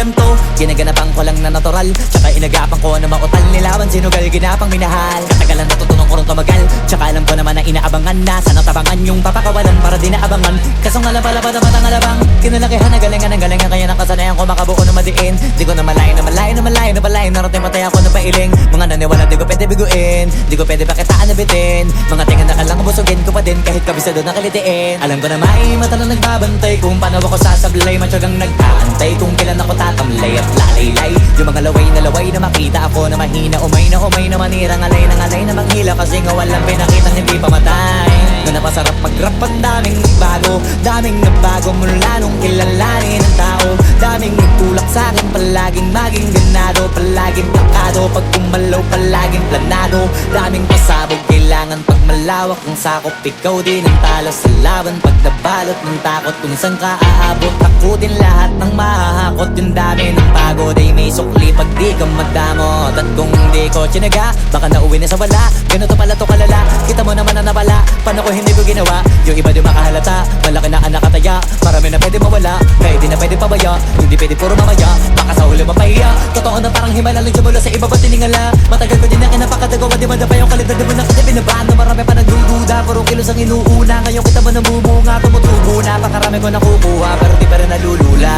ganto. Ginaganapan ko lang na natural, tsaka inagapan ko na mautal. Nilawan sinugal, ginapang minahal. Katagalan natutunan ko rin tumagal, tsaka alam ko naman na inaabangan na. Sana tabangan yung papakawalan para di naabangan. Kasong alabalaban naman ang alabang kinalakihan na galingan ng galingan. Kaya nakasanayan ko makabuo na madiin. Di ko na malayo na malayo na malayo na malayo. Narating patay ako na pailing. Mga naniwala di ko pwede biguin, di ko pwede pakitaan na bitin. Mga tinga na kalang busugin ko pa din kahit kabisado na kalitiin. Alam ko na may mata na nagbabantay kung paano ako sasablay. Matyagang nag-aantay kung kailan ako tatamlay at lalaylay. Yung mga laway na makita ako na mahina. Umay na manirang alay na manghila. Kasi nga walang pinakitang hindi pamatay. Na napasarap mag-rap ang daming nagbago. Daming nagbago mula nung kilalanin ng tao. Daming nagtulak sa'kin palaging maging ganado. Palaging plakado pag kumalaw palaging planado. Daming pasabog kailangan pag malawak ang sakop. Ikaw din ang talo sa laban pag nabalot ng takot. Kung saan ka aabot ako din lahat ng mahahakot. Yung dami ng pagod ay may sukli pag di ka madamot. At kung hindi ko tsinaga baka nauwi na sa wala. Ganito pala to kalala, kita mo naman na nabala. Paano ko hindi ko ginawa, yung iba di makahalata. Malaki na ang nakataya, marami na pwede mawala. Kaya di na pwede pabaya, hindi pwede puro mamaya. Baka sa huli mapahiya, totoo na parang himala lang mula sa iba ba tiningala. Matagal ko din na kinapakatagawa, di madapa yung kalidad. Di mo na kasi binabahan, marami pa nagdududa. Puro kilos ang inuuna, ngayon kita mo nabumunga. Tumutubo na, pakarami ko nakukuha. Pero di pa rin nalulula.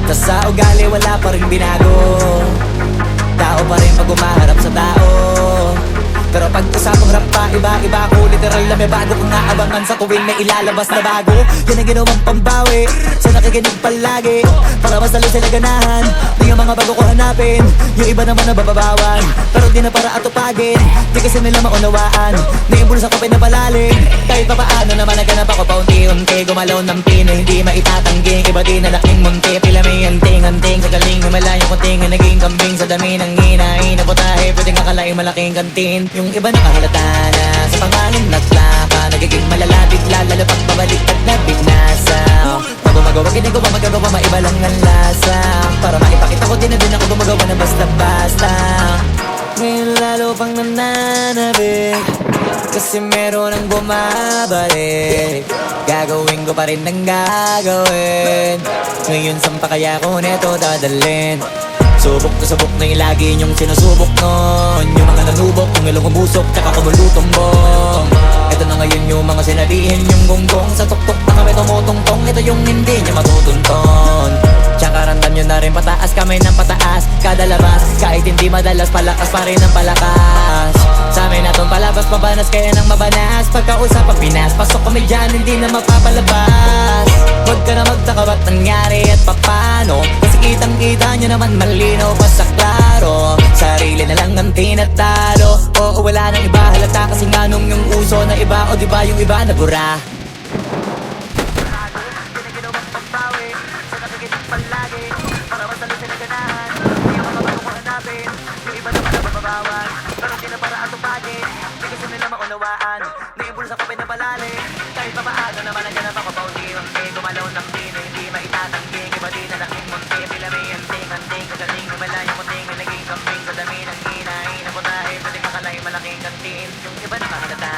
Tas sa ugali wala pa rin binago. Tao pa rin pag umaharap sa tao. Pero pag usapang rap pa, iba-iba ako. Literal na may bago kong naabangan sa tuwing may ilalabas na bago. Yan ang ginawang pambawi sa nakikinig palagi. Para mas lalo sila ganahan, di yung mga bago ko hanapin. Yung iba naman nabababawan, pero di na para atupagin. Di kasi nila maunawaan, naimbulsa ko pinapalalim. Kahit pa paano naman naganap ako paunti-unti. Gumalaw ng pino, hindi maitatangging. Iba di na laking munti, pila may anting-anting. Sa galing himalayang kunting, naging kambing sa dami ng hinahin. Naputahe, pwedeng akalaing malaking kantin. Yung iba nakahalata na sa pangalan at laka. Nagiging malalapit lalo pag babalik at nabinasa. Pag gumagawa, ginagawa, magagawa, maiba lang ang lasa. Para maipakita ko din na din ako gumagawa na basta-basta. Ngayon lalo pang nananabik, kasi meron ang bumabalik. Gagawin ko pa rin ang gagawin. Ngayon saan pa kaya ko neto dadalhin? Subok na subok na yung lagi niyong sinusubok nun. Yung mga nanubok, kung ilong umusok, tsaka kumulutong bong. Ito na ngayon yung mga sinabihin yung gonggong. Sa tuktok na kami tumutungtong, ito yung hindi niya matutunton. Tsaka randam nyo na rin pataas, kamay ng pataas. Kada labas, kahit hindi madalas, palakas pa rin ang palakas. Sa amin natong palabas, mabanas kaya nang mabanas. Pagkausap ang Pinas, pasok kami dyan, hindi na mapapalabas. Huwag ka na magtaka ba't nangyari at papano. Kasi kitang-kita nyo naman malinaw pa sa klaro. Sarili na lang ang tinatalo. Oo, wala nang iba halata kasi nga nung yung uso na iba. O diba yung iba nabura. Palagi, para masalo sila ganahan. Hindi yung mga bago ko hanapin. Yung iba naman nababawan, pero di na para atupagin. Di kasi nila maunawaan, naimbulsa ko pinapalalim. Kahit pa paano naman naganap ako paunti-unti. Gumalaw ng pino, hindi maitatangking. Iba di na laking munti, pila may anting-anting. Kagaling himala yung munting, may naging kambing sa dami ng hinahin. Naputahe, pwede kakalay malaking kantin. Yung iba nakahalata